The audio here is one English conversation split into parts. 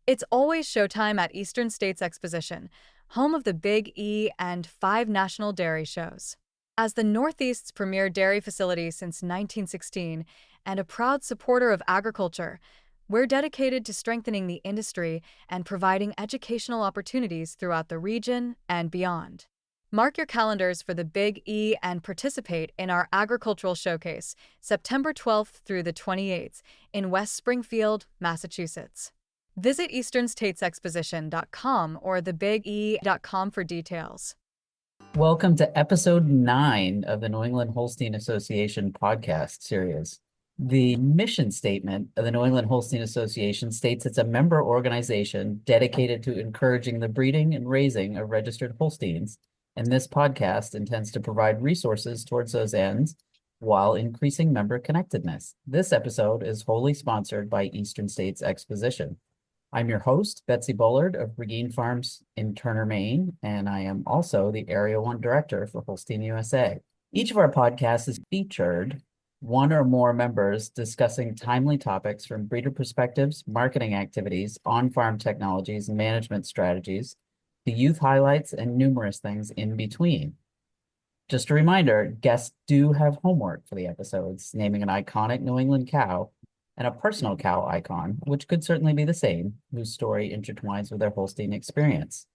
It's always showtime at Eastern States Exposition, home of the Big E and 5 national dairy shows. As the Northeast's premier dairy facility since 1916 and a proud supporter of agriculture, we're dedicated to strengthening the industry and providing educational opportunities throughout the region and beyond. Mark your calendars for the Big E and participate in our agricultural showcase, September 12th through the 28th in West Springfield, Massachusetts. Visit easternstatesexposition.com or thebige.com for details. Welcome to episode 9 of the New England Holstein Association podcast series. The mission statement of the New England Holstein Association states it's a member organization dedicated to encouraging the breeding and raising of registered Holsteins, and this podcast intends to provide resources towards those ends while increasing member connectedness. This episode is wholly sponsored by Eastern States Exposition. I'm your host, Betsy Bullard of Regine Farms in Turner, Maine, and I am also the Area 1 Director for Holstein USA. Each of our podcasts is featured one or more members discussing timely topics from breeder perspectives, marketing activities, on-farm technologies, management strategies, the youth highlights, and numerous things in between. Just a reminder, guests do have homework for the episodes, naming an iconic New England cow and a personal cow icon, which could certainly be the same, whose story intertwines with their Holstein experience.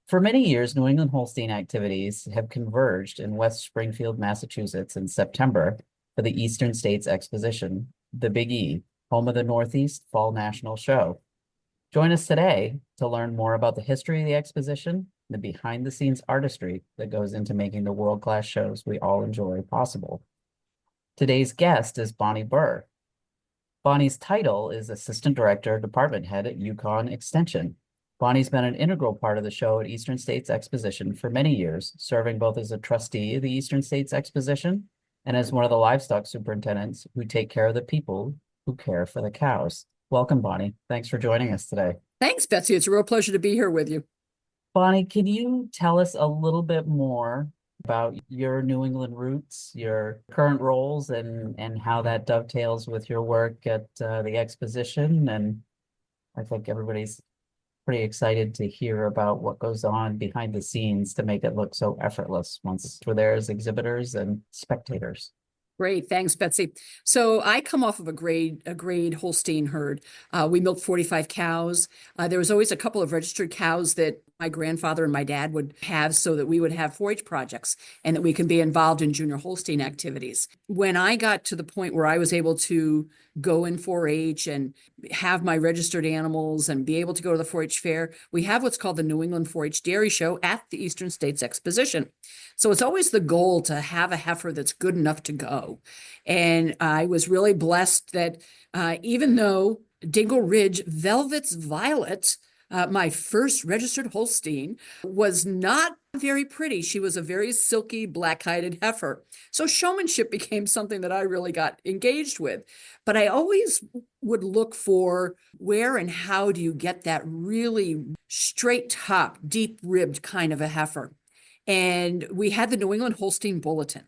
For many years, New England Holstein activities have converged in West Springfield, Massachusetts in September for the Eastern States Exposition, the Big E, home of the Northeast Fall National Show. Join us today to learn more about the history of the exposition, the behind-the-scenes artistry that goes into making the world-class shows we all enjoy possible. Today's guest is Bonnie Burr. Bonnie's title is Assistant Director, Department Head at Yukon Extension. Bonnie's been an integral part of the show at Eastern States Exposition for many years, serving both as a trustee of the Eastern States Exposition and as one of the livestock superintendents who take care of the people who care for the cows. Welcome, Bonnie. Thanks for joining us today. Thanks, Betsy. It's a real pleasure to be here with you. Bonnie, can you tell us a little bit more about your New England roots, your current roles, and how that dovetails with your work at the exposition? And I think everybody's pretty excited to hear about what goes on behind the scenes to make it look so effortless once we're there as exhibitors and spectators. Great. Thanks, Betsy. So I come off of a grade Holstein herd. We milked 45 cows. There was always a couple of registered cows that my grandfather and my dad would have so that we would have 4-H projects and that we can be involved in junior Holstein activities. When I got to the point where I was able to go in 4-H and have my registered animals and be able to go to the 4-H fair, we have what's called the New England 4-H Dairy Show at the Eastern States Exposition. So it's always the goal to have a heifer that's good enough to go. And I was really blessed that even though Dingle Ridge Velvet's Violet, my first registered Holstein, was not very pretty. She was a very silky, black-hided heifer. So showmanship became something that I really got engaged with. But I always would look for where and how do you get that really straight top, deep-ribbed kind of a heifer. And we had the New England Holstein Bulletin.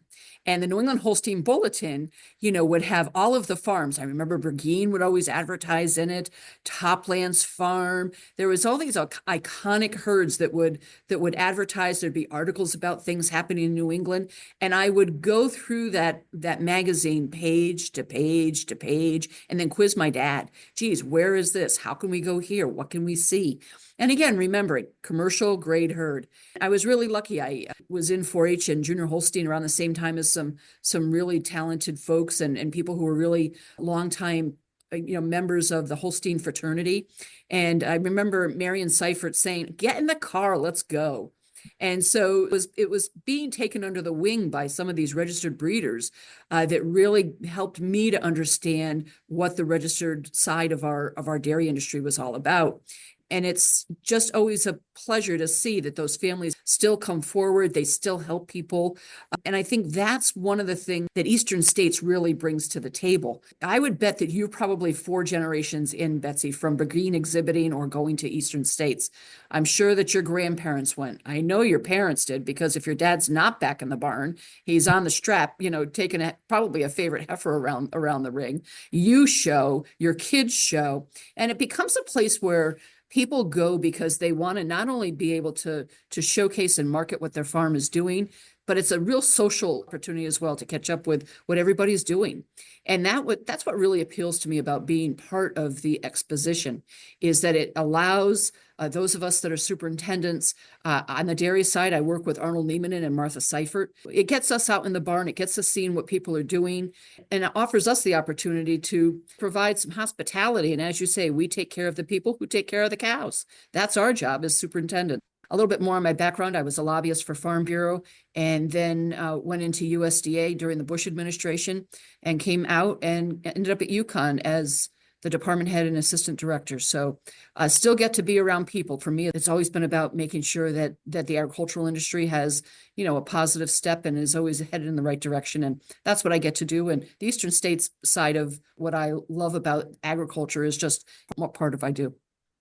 And the New England Holstein Bulletin, would have all of the farms. I remember Burgeen would always advertise in it, Toplands Farm. There was all these iconic herds that would advertise. There'd be articles about things happening in New England. And I would go through that magazine page to page to page and then quiz my dad. Geez, where is this? How can we go here? What can we see? And again, remembering commercial grade herd. I was really lucky. I was in 4-H and junior Holstein around the same time as some really talented folks and people who were really longtime members of the Holstein fraternity. And I remember Marion Seifert saying, "Get in the car, let's go." And so it was being taken under the wing by some of these registered breeders that really helped me to understand what the registered side of our dairy industry was all about. And it's just always a pleasure to see that those families still come forward. They still help people. And I think that's one of the things that Eastern States really brings to the table. I would bet that you're probably 4 generations in, Betsy, from beginning exhibiting or going to Eastern States. I'm sure that your grandparents went. I know your parents did, because if your dad's not back in the barn, he's on the strap, taking probably a favorite heifer around the ring. You show, your kids show, and it becomes a place where people go because they want to not only be able to showcase and market what their farm is doing, but it's a real social opportunity as well to catch up with what everybody's doing. And that's what really appeals to me about being part of the exposition, is that it allows those of us that are superintendents. On the dairy side, I work with Arnold Neiman and Martha Seifert. It gets us out in the barn. It gets us seeing what people are doing, and it offers us the opportunity to provide some hospitality. And as you say, we take care of the people who take care of the cows. That's our job as superintendent. A little bit more on my background. I was a lobbyist for Farm Bureau, and then went into USDA during the Bush administration, and came out and ended up at UConn as the department head and assistant director. So I still get to be around people. For me, it's always been about making sure that the agricultural industry has, a positive step and is always headed in the right direction. And that's what I get to do. And the Eastern States side of what I love about agriculture is just what part of I do.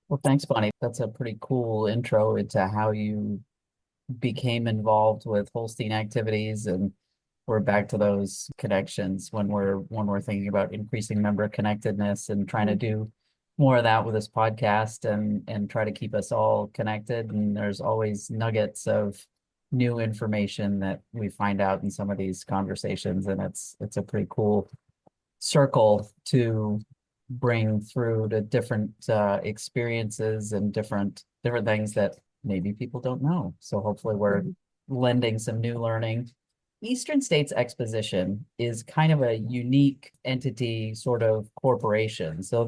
Well, thanks, Bonnie. That's a pretty cool intro into how you became involved with Holstein activities, and we're back to those connections when we're thinking about increasing member connectedness and trying to do more of that with this podcast and try to keep us all connected. And there's always nuggets of new information that we find out in some of these conversations, and it's a pretty cool circle to bring through to different experiences and different things that maybe people don't know. So hopefully we're lending some new learning. Eastern States Exposition is kind of a unique entity, sort of corporation. So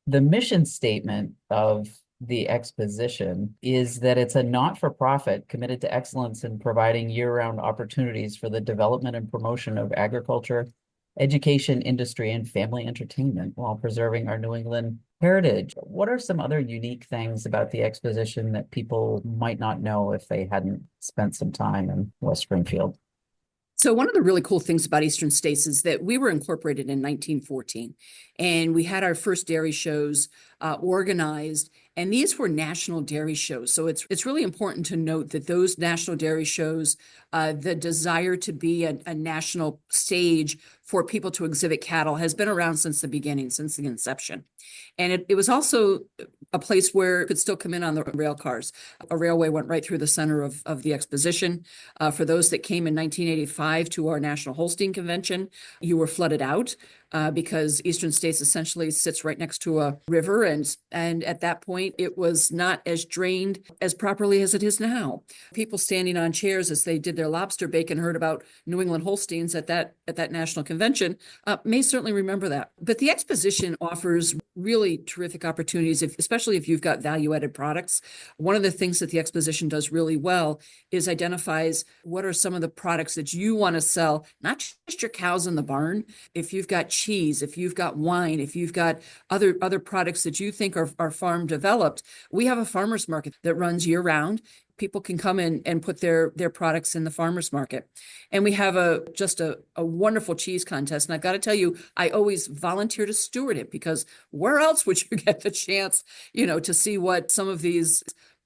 the mission statement of the Exposition is that it's a not-for-profit committed to excellence in providing year-round opportunities for the development and promotion of agriculture, education, industry, and family entertainment while preserving our New England heritage. What are some other unique things about the Exposition that people might not know if they hadn't spent some time in West Springfield? So one of the really cool things about Eastern States is that we were incorporated in 1914, and we had our first dairy shows organized, and these were national dairy shows. So it's really important to note that those national dairy shows, the desire to be a national stage for people to exhibit cattle, has been around since the beginning, since the inception. And it was also a place where it could still come in on the rail cars. A railway went right through the center of the Exposition. For those that came in 1985 to our National Holstein Convention, you were flooded out because Eastern States essentially sits right next to a river. And at that point, it was not as drained as properly as it is now. People standing on chairs as they did their lobster bake and heard about New England Holsteins at that national convention may certainly remember that. But the Exposition offers really terrific opportunities, especially if you've got value-added products. One of the things that the Exposition does really well is identifies what are some of the products that you want to sell, not just your cows in the barn. If you've got cheese, if you've got wine, if you've got other products that you think are farm developed, we have a farmers market that runs year round. People can come in and put their products in the farmers market. And we have just a wonderful cheese contest. And I've got to tell you, I always volunteer to steward it, because where else would you get the chance, to see what some of these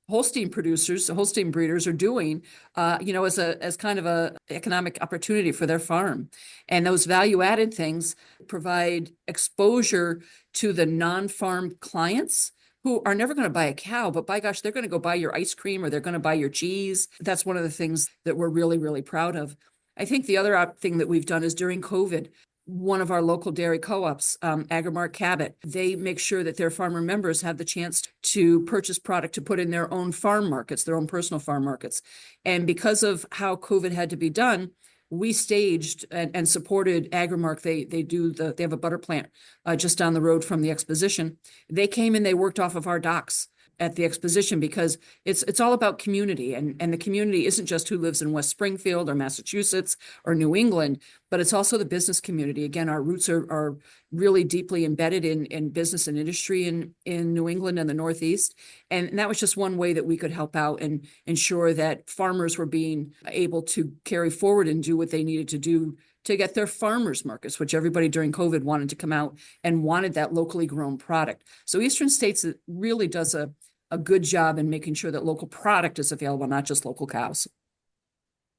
Holstein producers, Holstein breeders are doing, as kind of a economic opportunity for their farm. And those value-added things provide exposure to the non-farm clients who are never going to buy a cow, but by gosh, they're going to go buy your ice cream, or they're going to buy your cheese. That's one of the things that we're really, really proud of. I think the other thing that we've done is during COVID, one of our local dairy co-ops, Agrimark Cabot, they make sure that their farmer members have the chance to purchase product to put in their own farm markets, their own personal farm markets. And because of how COVID had to be done, we staged and supported Agrimark. They have a butter plant just down the road from the Exposition. They came and they worked off of our docks. at the exposition, because it's all about community, and the community isn't just who lives in West Springfield or Massachusetts or New England, but it's also the business community. Again, our roots are really deeply embedded in business and industry in New England and the Northeast. And that was just one way that we could help out and ensure that farmers were being able to carry forward and do what they needed to do to get their farmers markets, which everybody during COVID wanted to come out and wanted that locally grown product. So Eastern States really does a good job in making sure that local product is available, not just local cows.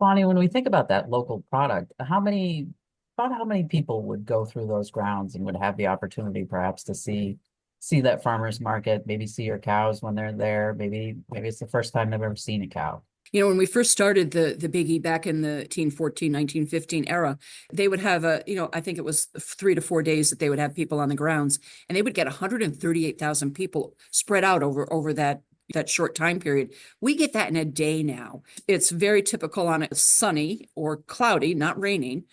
Bonnie, when we think about that local product, about how many people would go through those grounds and would have the opportunity perhaps to see that farmer's market, maybe see your cows when they're there, maybe it's the first time they've ever seen a cow? When we first started the Big E back in the 1914, 1915 era, they would have I think it was 3 to 4 days that they would have people on the grounds, and they would get 138,000 people spread out over that short time period. We get that in a day now. It's very typical on a sunny or cloudy, not raining,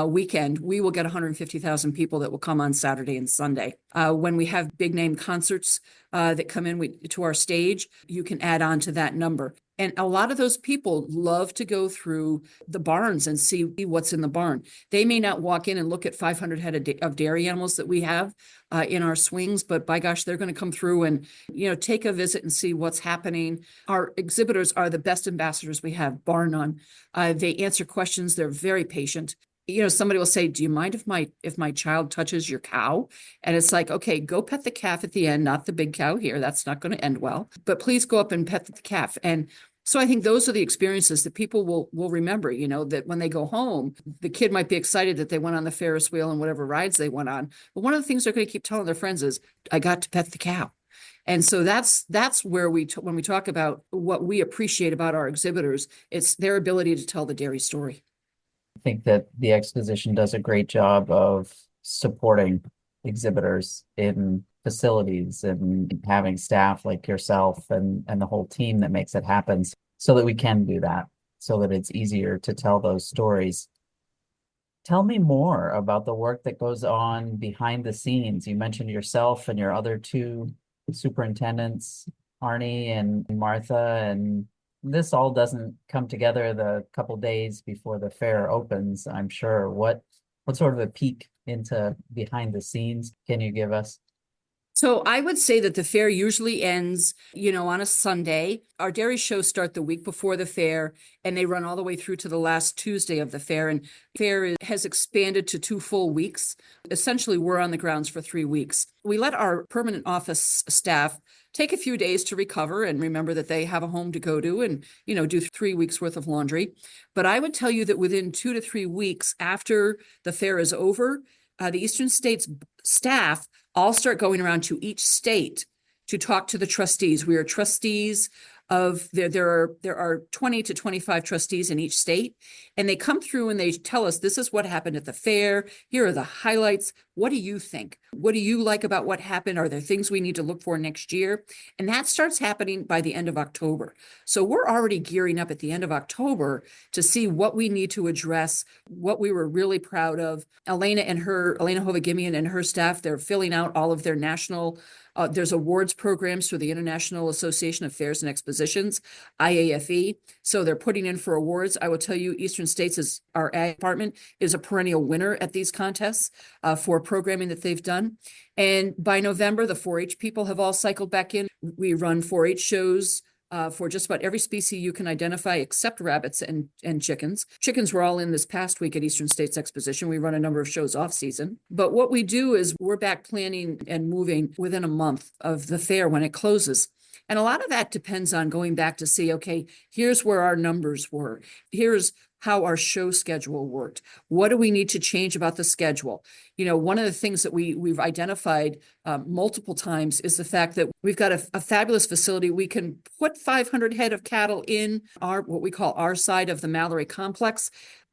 weekend. We will get 150,000 people that will come on Saturday and Sunday. When we have big name concerts that come in to our stage, you can add on to that number. And a lot of those people love to go through the barns and see what's in the barn. They may not walk in and look at 500 head of dairy animals that we have in our swings, but by gosh, they're going to come through and, take a visit and see what's happening. Our exhibitors are the best ambassadors we have, bar none. They answer questions. They're very patient. Somebody will say, do you mind if my child touches your cow? And it's like, okay, go pet the calf at the end, not the big cow here. That's not going to end well, but please go up and pet the calf. And so I think those are the experiences that people will remember, that when they go home, the kid might be excited that they went on the Ferris wheel and whatever rides they went on. But one of the things they're going to keep telling their friends is, I got to pet the cow. And so that's where when we talk about what we appreciate about our exhibitors, it's their ability to tell the dairy story. I think that the exposition does a great job of supporting exhibitors in facilities and having staff like yourself and the whole team that makes it happen so that we can do that, so that it's easier to tell those stories. Tell me more about the work that goes on behind the scenes. You mentioned yourself and your other two superintendents, Arnie and Martha, and this all doesn't come together the couple days before the fair opens, I'm sure. What sort of a peek into behind the scenes can you give us? So I would say that the fair usually ends, on a Sunday. Our dairy shows start the week before the fair, and they run all the way through to the last Tuesday of the fair. And fair has expanded to 2 full weeks. Essentially, we're on the grounds for 3 weeks. We let our permanent office staff take a few days to recover and remember that they have a home to go to and, do 3 weeks worth of laundry. But I would tell you that within 2 to 3 weeks after the fair is over, the Eastern States staff all start going around to each state to talk to the trustees. We are trustees of there are 20 to 25 trustees in each state, and they come through and they tell us, this is what happened at the fair. Here are the highlights. What do you think? What do you like about what happened? Are there things we need to look for next year? And that starts happening by the end of October. So we're already gearing up at the end of October to see what we need to address, what we were really proud of. Elena Hovagimian and her staff, they're filling out all of their national there's awards programs through the International Association of Fairs and Expositions, IAFE. So they're putting in for awards. I will tell you, Eastern States, our ag department, is a perennial winner at these contests for programming that they've done. And by November, the 4-H people have all cycled back in. We run 4-H shows for just about every species you can identify except rabbits and chickens. Chickens were all in this past week at Eastern States Exposition. We run a number of shows off season. But what we do is we're back planning and moving within a month of the fair when it closes. And a lot of that depends on going back to see, okay, here's where our numbers were. Here's how our show schedule worked. What do we need to change about the schedule? One of the things that we've identified multiple times is the fact that we've got a fabulous facility. We can put 500 head of cattle in what we call our side of the Mallory complex.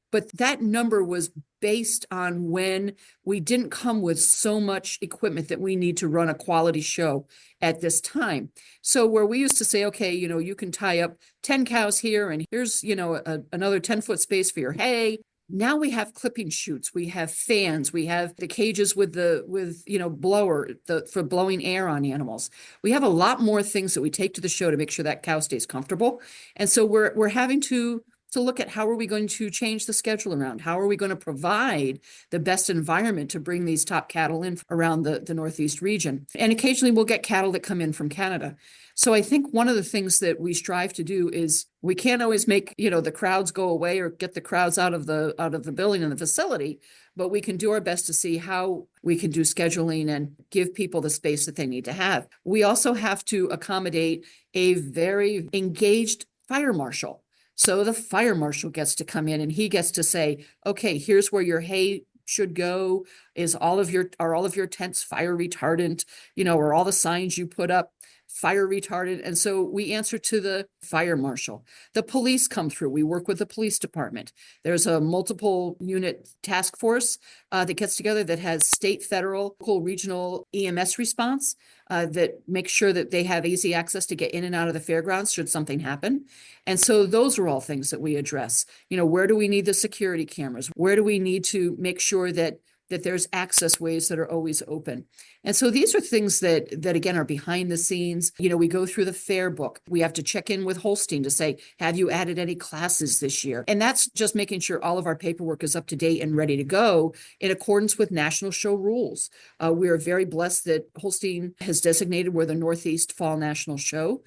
But that number was based on when we didn't come with so much equipment that we need to run a quality show at this time. So where we used to say, okay, you can tie up 10 cows here and here's, another 10-foot space for your hay. Now we have clipping chutes, we have fans, we have the cages with blower for blowing air on animals. We have a lot more things that we take to the show to make sure that cow stays comfortable. And so we're having to look at how are we going to change the schedule around? How are we going to provide the best environment to bring these top cattle in around the Northeast region? And occasionally we'll get cattle that come in from Canada. So I think one of the things that we strive to do is we can't always make, the crowds go away or get the crowds out of the building and the facility, but we can do our best to see how we can do scheduling and give people the space that they need to have. We also have to accommodate a very engaged fire marshal. So the fire marshal gets to come in and he gets to say, okay, here's where your hay should go. Are all of your tents fire retardant? Are all the signs you put up fire retardant? And so we answer to the fire marshal. The police come through. We work with the police department. There's a multiple unit task force that gets together that has state, federal, local, regional EMS response that makes sure that they have easy access to get in and out of the fairgrounds should something happen. And so those are all things that we address. Where do we need the security cameras? Where do we need to make sure that there's access ways that are always open? And so these are things that again are behind the scenes. We go through the fair book. We have to check in with Holstein to say, have you added any classes this year? And that's just making sure all of our paperwork is up to date and ready to go in accordance with national show rules. We are very blessed that Holstein has designated we're the Northeast Fall National Show.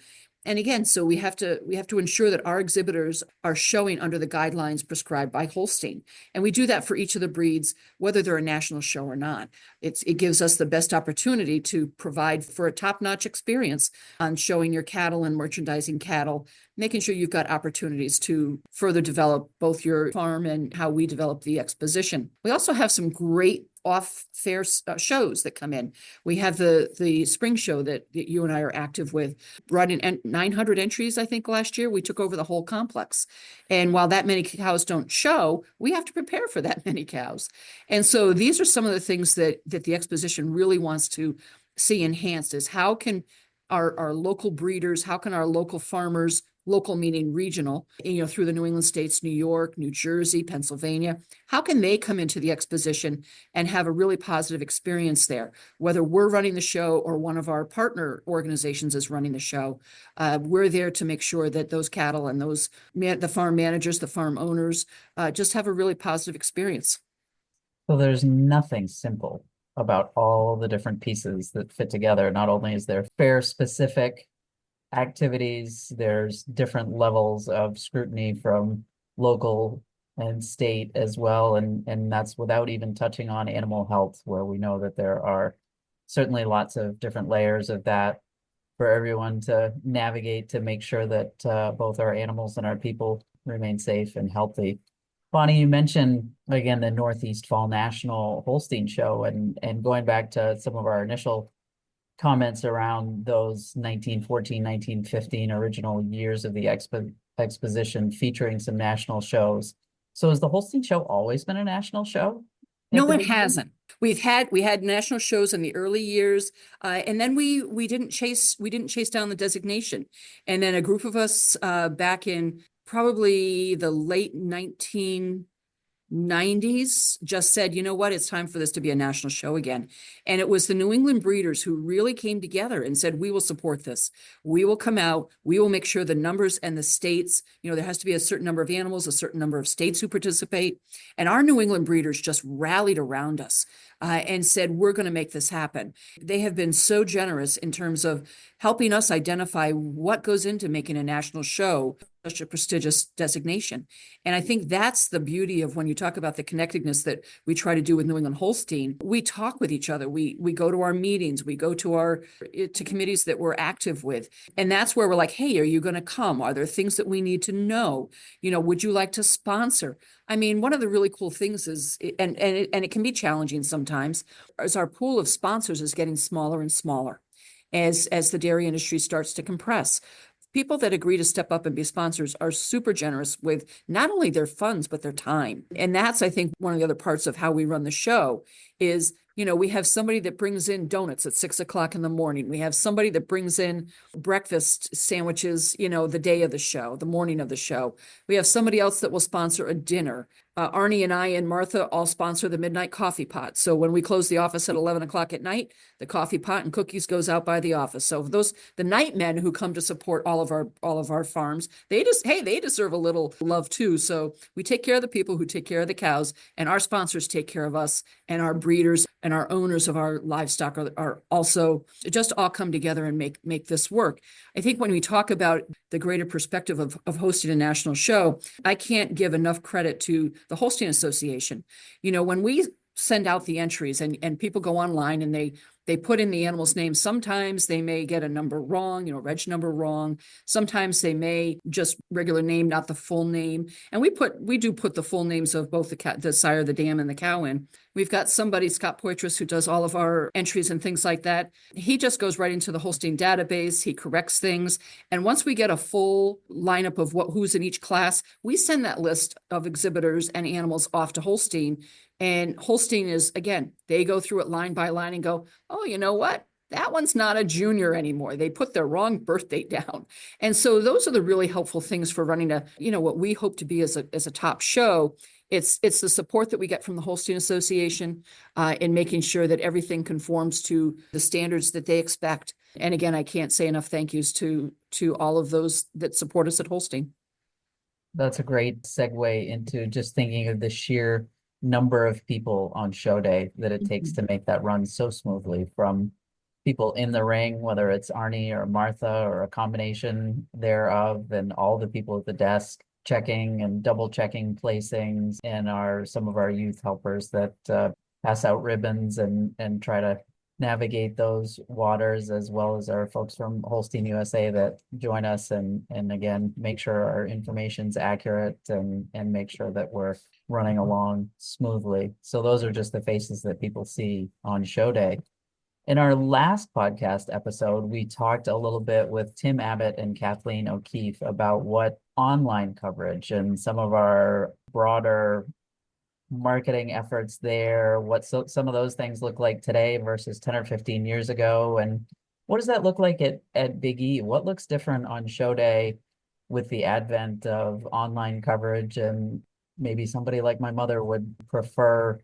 And again, so we have to ensure that our exhibitors are showing under the guidelines prescribed by Holstein. And we do that for each of the breeds, whether they're a national show or not. It gives us the best opportunity to provide for a top-notch experience on showing your cattle and merchandising cattle, making sure you've got opportunities to further develop both your farm and how we develop the exposition. We also have some great off-fair shows that come in. We have the spring show that you and I are active with, brought in 900 entries, I think, last year. We took over the whole complex. And while that many cows don't show, we have to prepare for that many cows. And so these are some of the things that the exposition really wants to see enhanced is how can our local breeders, how can our local farmers, local meaning regional, through the New England states, New York, New Jersey, Pennsylvania, how can they come into the exposition and have a really positive experience there? Whether we're running the show or one of our partner organizations is running the show, we're there to make sure that those cattle and the farm managers, the farm owners, just have a really positive experience. So there's nothing simple about all the different pieces that fit together. Not only is there fair specific activities, there's different levels of scrutiny from local and state as well. And that's without even touching on animal health, where we know that there are certainly lots of different layers of that for everyone to navigate to make sure that both our animals and our people remain safe and healthy. Bonnie, you mentioned again the Northeast Fall National Holstein Show, and going back to some of our initial comments around those 1914, 1915 original years of the exposition featuring some national shows. So has the Holstein Show always been a national show? No, it hasn't. We had national shows in the early years, and then we didn't chase down the designation. And then a group of us back in probably the late 1990s just said, you know what, it's time for this to be a national show again. And it was the New England breeders who really came together and said, we will support this. We will come out. We will make sure the numbers and the states, there has to be a certain number of animals, a certain number of states who participate. And our New England breeders just rallied around us and said, we're going to make this happen. They have been so generous in terms of helping us identify what goes into making a national show such a prestigious designation. And I think that's the beauty of when you talk about the connectedness that we try to do with New England Holstein. We talk with each other. We go to our meetings. We go to committees that we're active with. And that's where we're like, hey, are you going to come? Are there things that we need to know? Would you like to sponsor? I mean, one of the really cool things is, and it can be challenging sometimes, is our pool of sponsors is getting smaller and smaller as the dairy industry starts to compress. People that agree to step up and be sponsors are super generous with not only their funds, but their time. And that's, I think, one of the other parts of how we run the show is, we have somebody that brings in donuts at 6 o'clock in the morning. We have somebody that brings in breakfast sandwiches, the day of the show, the morning of the show. We have somebody else that will sponsor a dinner. Arnie and I and Martha all sponsor the midnight coffee pot. So when we close the office at 11 o'clock at night, the coffee pot and cookies goes out by the office. So the night men who come to support all of our farms, they deserve a little love too. So we take care of the people who take care of the cows, and our sponsors take care of us, and our breeders and our owners of our livestock are also just all come together and make this work. I think when we talk about the greater perspective of hosting a national show, I can't give enough credit to the Holstein Association. When we send out the entries and people go online and they put in the animal's name, sometimes they may get a number wrong, reg number wrong. Sometimes they may just regular name, not the full name. And we do put the full names of both the sire, the dam, and the cow in. We've got somebody, Scott Poitras, who does all of our entries and things like that. He just goes right into the Holstein database. He corrects things. And once we get a full lineup of who's in each class, we send that list of exhibitors and animals off to Holstein. And Holstein is, again, they go through it line by line and go, oh, you know what? That one's not a junior anymore. They put their wrong birth date down. And so those are the really helpful things for running what we hope to be as a top show. It's the support that we get from the Holstein Association in making sure that everything conforms to the standards that they expect. And again, I can't say enough thank yous to all of those that support us at Holstein. That's a great segue into just thinking of the sheer number of people on show day that it takes to make that run so smoothly, from people in the ring, whether it's Arnie or Martha or a combination thereof, and all the people at the desk checking and double checking placings, and some of our youth helpers that pass out ribbons and try to navigate those waters, as well as our folks from Holstein USA that join us and again make sure our information's accurate and make sure that we're running along smoothly. So those are just the faces that people see on show day. In our last podcast episode, we talked a little bit with Tim Abbott and Kathleen O'Keefe about what online coverage and some of our broader marketing efforts there, what some of those things look like today versus 10 or 15 years ago. And what does that look like at Big E? What looks different on show day with the advent of online coverage? And maybe somebody like my mother would prefer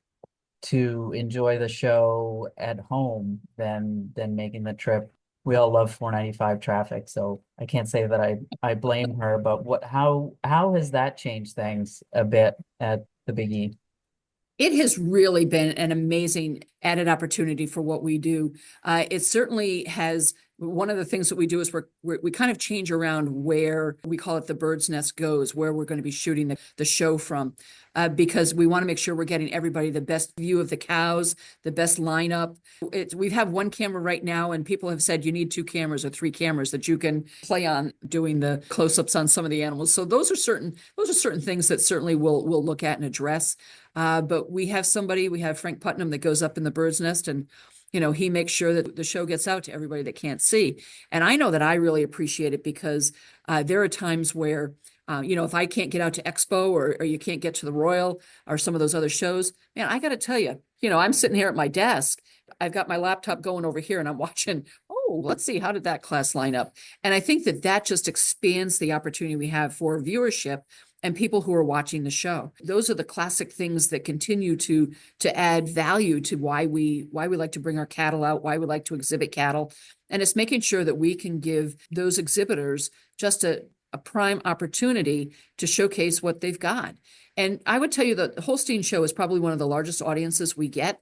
to enjoy the show at home than making the trip. We all love 495 traffic, so I can't say that I blame her, but how has that changed things a bit at the Big E? It has really been an amazing added opportunity for what we do. It certainly has. One of the things that we do is we kind of change around where we call it the bird's nest goes, where we're going to be shooting the show from, because we want to make sure we're getting everybody the best view of the cows, the best lineup. We have one camera right now, and people have said you need 2 cameras or 3 cameras that you can play on doing the close-ups on some of the animals. So those are certain things that certainly we'll look at and address. But we have Frank Putnam that goes up in the bird's nest, and he makes sure that the show gets out to everybody that can't see. And I know that I really appreciate it because there are times where, if I can't get out to Expo or you can't get to the Royal or some of those other shows, man, I got to tell you, I'm sitting here at my desk. I've got my laptop going over here and I'm watching, let's see, how did that class line up? And I think that just expands the opportunity we have for viewership and people who are watching the show. Those are the classic things that continue to add value to why we like to bring our cattle out, why we like to exhibit cattle. And it's making sure that we can give those exhibitors just a prime opportunity to showcase what they've got. And I would tell you that the Holstein show is probably one of the largest audiences we get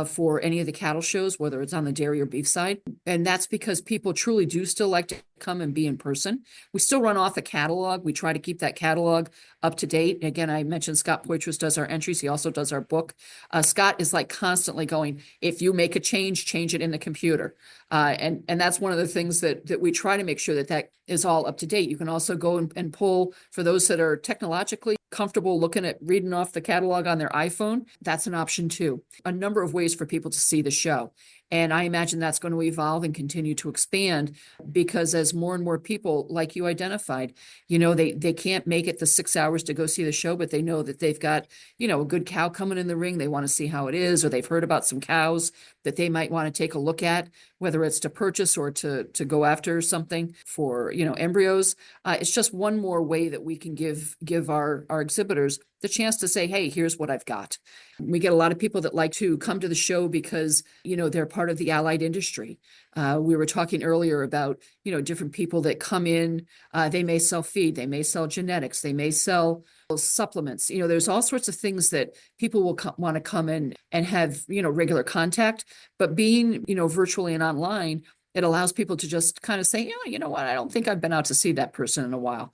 for any of the cattle shows, whether it's on the dairy or beef side. And that's because people truly do still like to come and be in person. We still run off a catalog. We try to keep that catalog up to date. Again, I mentioned Scott Poitras does our entries. He also does our book. Scott is like constantly going, if you make a change it in the computer. And that's one of the things that we try to make sure that is all up to date. You can also go and pull, for those that are technologically comfortable looking at reading off the catalog on their iPhone, that's an option too. A number of ways for people to see the show. And I imagine that's going to evolve and continue to expand, because as more and more people, like you identified, they can't make it the 6 hours to go see the show, but they know that they've got, a good cow coming in the ring. They want to see how it is, or they've heard about some cows that they might want to take a look at, whether it's to purchase or to go after something for, embryos. It's just one more way that we can give our exhibitors the chance to say, hey, here's what I've got. We get a lot of people that like to come to the show because, they're part of the allied industry. We were talking earlier about, different people that come in. They may sell feed, they may sell genetics, they may sell supplements. There's all sorts of things that people will want to come in and have, regular contact. But being, virtually and online, it allows people to just kind of say, you know what, I don't think I've been out to see that person in a while.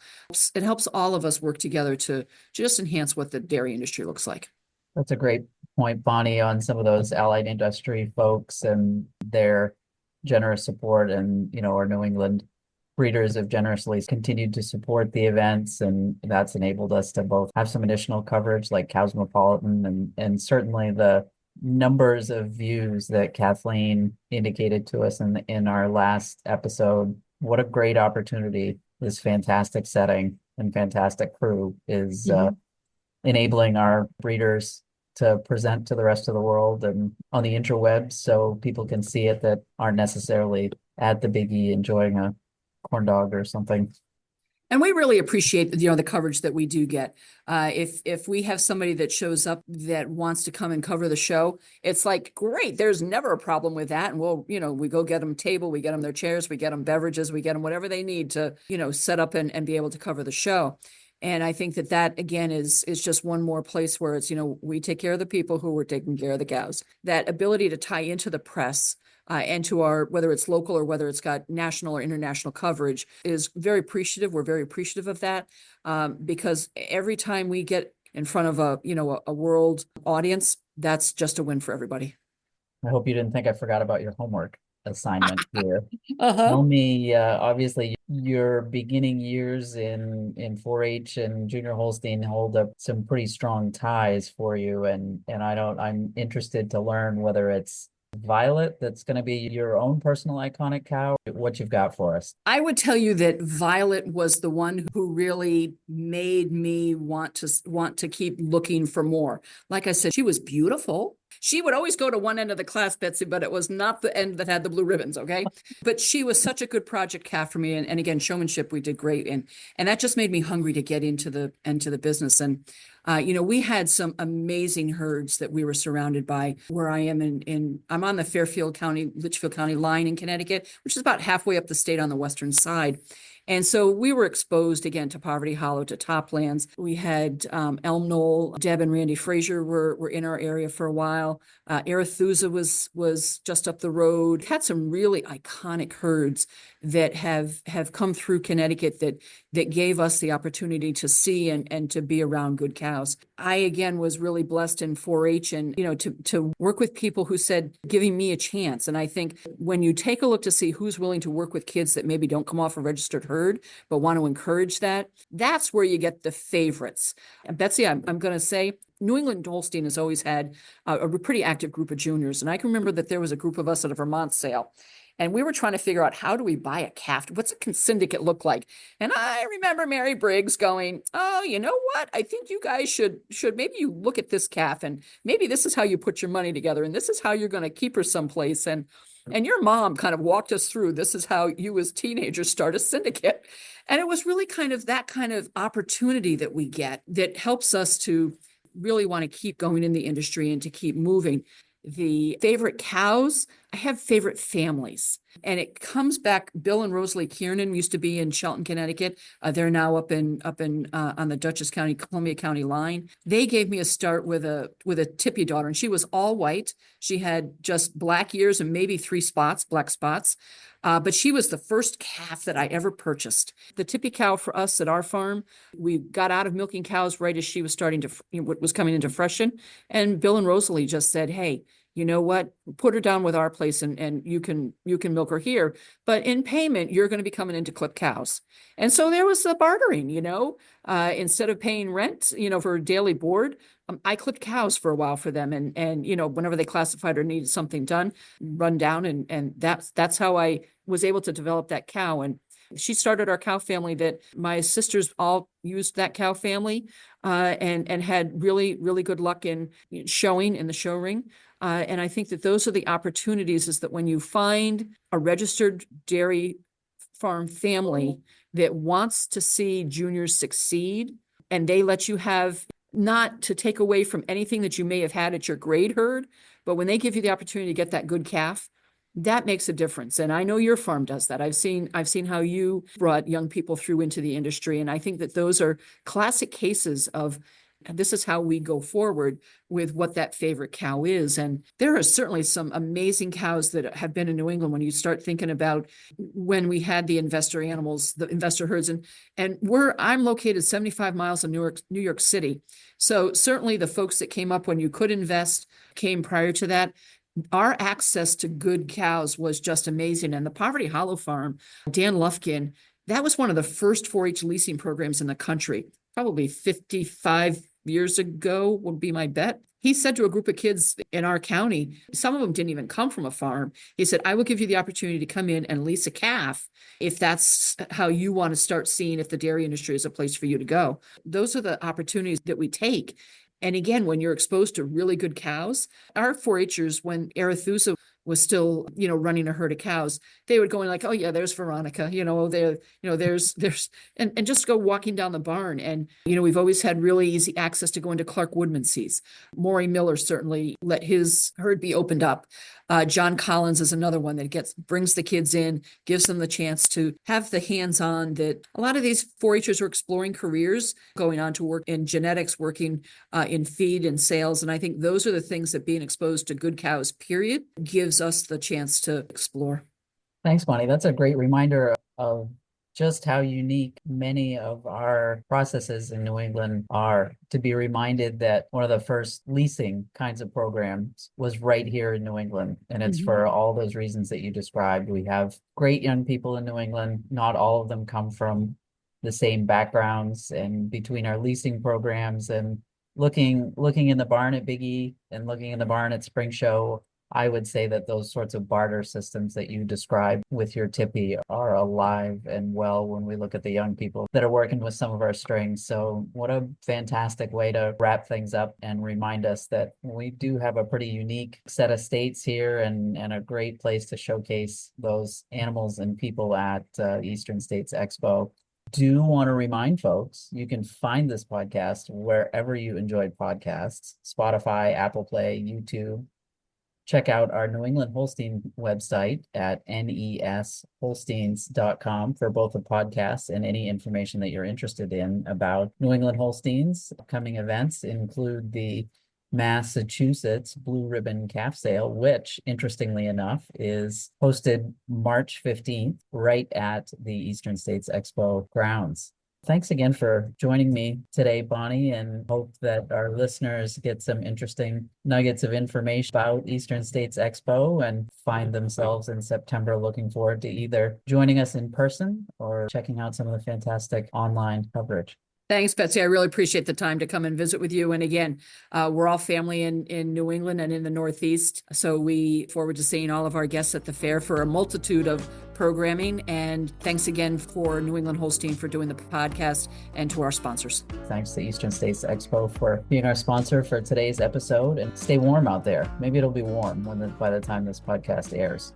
It helps all of us work together to just enhance what the dairy industry looks like. That's a great point, Bonnie, on some of those allied industry folks and their generous support. And, our New England breeders have generously continued to support the events, and that's enabled us to both have some additional coverage like Cosmopolitan, and certainly the numbers of views that Kathleen indicated to us in our last episode. What a great opportunity this fantastic setting and fantastic crew is enabling our breeders to present to the rest of the world and on the interwebs, so people can see it that aren't necessarily at the Big E enjoying a corn dog or something. And we really appreciate, the coverage that we do get. If we have somebody that shows up that wants to come and cover the show, it's like, great, there's never a problem with that. And we'll, we go get them table, we get them their chairs, we get them beverages, we get them whatever they need to, set up and be able to cover the show. And I think that again is just one more place where it's, we take care of the people who are taking care of the cows. That ability to tie into the press and to our, whether it's local or whether it's got national or international coverage, is very appreciative. We're very appreciative of that, because every time we get in front of a world audience, that's just a win for everybody. I hope you didn't think I forgot about your homework assignment here. Tell me, obviously your beginning years in 4-H and Junior Holstein hold up some pretty strong ties for you, and I'm interested to learn whether it's Violet that's going to be your own personal iconic cow, what you've got for us. I would tell you that Violet was the one who really made me want to keep looking for more. Like I said, she was beautiful. She would always go to one end of the class, Betsy, but it was not the end that had the blue ribbons, okay? But she was such a good project calf for me. And again, showmanship, we did great. And that just made me hungry to get into the business. And, we had some amazing herds that we were surrounded by where I am I'm on the Fairfield County, Litchfield County line in Connecticut, which is about halfway up the state on the western side. And so we were exposed again to Poverty Hollow, to Toplands. We had Elm Knoll. Deb and Randy Frazier were in our area for a while. Arethusa was just up the road. Had some really iconic herds that have come through Connecticut that gave us the opportunity to see and to be around good cows. I again was really blessed in 4-H and to work with people who said, giving me a chance. And I think when you take a look to see who's willing to work with kids that maybe don't come off a registered herd, but want to encourage that, that's where you get the favorites. And Betsy, I'm going to say, New England Holstein has always had a pretty active group of juniors. And I can remember that there was a group of us at a Vermont sale, and we were trying to figure out, how do we buy a calf? What's a syndicate look like? And I remember Mary Briggs going, oh, you know what? I think you guys should maybe you look at this calf, and maybe this is how you put your money together, and this is how you're going to keep her someplace. And your mom kind of walked us through, this is how you as teenagers start a syndicate. And it was really kind of that kind of opportunity that we get that helps us to really want to keep going in the industry and to keep moving. The favorite cows, I have favorite families. And it comes back, Bill and Rosalie Kiernan used to be in Shelton, Connecticut. They're now up in on the Dutchess County, Columbia County line. They gave me a start with a Tippy daughter, and she was all white. She had just black ears and maybe 3 spots, black spots. But she was the first calf that I ever purchased. The Tippy cow for us at our farm, we got out of milking cows right as she was starting to, was coming into freshen. And Bill and Rosalie just said, hey, you know what, put her down with our place and you can milk her here. But in payment, you're going to be coming in to clip cows. And so there was the bartering, instead of paying rent, for daily board, I clipped cows for a while for them. And whenever they classified or needed something done, run down. And that's how I was able to develop that cow. And she started our cow family that my sisters all used that cow family and had really, really good luck in showing in the show ring. And I think that those are the opportunities, is that when you find a registered dairy farm family that wants to see juniors succeed, and they let you have, not to take away from anything that you may have had at your grade herd, but when they give you the opportunity to get that good calf, that makes a difference. And I know your farm does that. I've seen how you brought young people through into the industry. And I think that those are classic cases of, this is how we go forward with what that favorite cow is. And there are certainly some amazing cows that have been in New England when you start thinking about when we had the investor animals, the investor herds. And I'm located 75 miles in New York City. So certainly the folks that came up when you could invest came prior to that. Our access to good cows was just amazing. And the Poverty Hollow Farm, Dan Lufkin, that was one of the first 4-H leasing programs in the country, probably 55 years ago would be my bet. He said to a group of kids in our county, some of them didn't even come from a farm. He said, I will give you the opportunity to come in and lease a calf if that's how you want to start seeing if the dairy industry is a place for you to go. Those are the opportunities that we take. And again, when you're exposed to really good cows, our 4-H'ers, when Arethusa was still, running a herd of cows, they would go in like, oh yeah, there's Veronica, there's, and just go walking down the barn. And, we've always had really easy access to go into Clark Woodmansey's. Maury Miller certainly let his herd be opened up. John Collins is another one that brings the kids in, gives them the chance to have the hands-on that a lot of these 4-H'ers are exploring careers, going on to work in genetics, working in feed and sales. And I think those are the things that being exposed to good cows, period, gives us the chance to explore. Thanks, Bonnie. That's a great reminder of just how unique many of our processes in New England are, to be reminded that one of the first leasing kinds of programs was right here in New England. And it's for all those reasons that you described. We have great young people in New England. Not all of them come from the same backgrounds. And between our leasing programs and looking in the barn at Big E and looking in the barn at Spring Show, I would say that those sorts of barter systems that you described with your tippy are alive and well when we look at the young people that are working with some of our strings. So what a fantastic way to wrap things up and remind us that we do have a pretty unique set of states here and a great place to showcase those animals and people at Eastern States Expo. Do want to remind folks, you can find this podcast wherever you enjoyed podcasts: Spotify, Apple Play, YouTube. Check out our New England Holstein website at nesholsteins.com for both the podcast and any information that you're interested in about New England Holsteins. Upcoming events include the Massachusetts Blue Ribbon Calf Sale, which, interestingly enough, is hosted March 15th right at the Eastern States Expo grounds. Thanks again for joining me today, Bonnie, and hope that our listeners get some interesting nuggets of information about Eastern States Expo and find themselves in September looking forward to either joining us in person or checking out some of the fantastic online coverage. Thanks, Betsy. I really appreciate the time to come and visit with you. And again, we're all family in New England and in the Northeast. So we look forward to seeing all of our guests at the fair for a multitude of programming. And thanks again for New England Holstein for doing the podcast, and to our sponsors. Thanks to Eastern States Expo for being our sponsor for today's episode. And stay warm out there. Maybe it'll be warm by the time this podcast airs.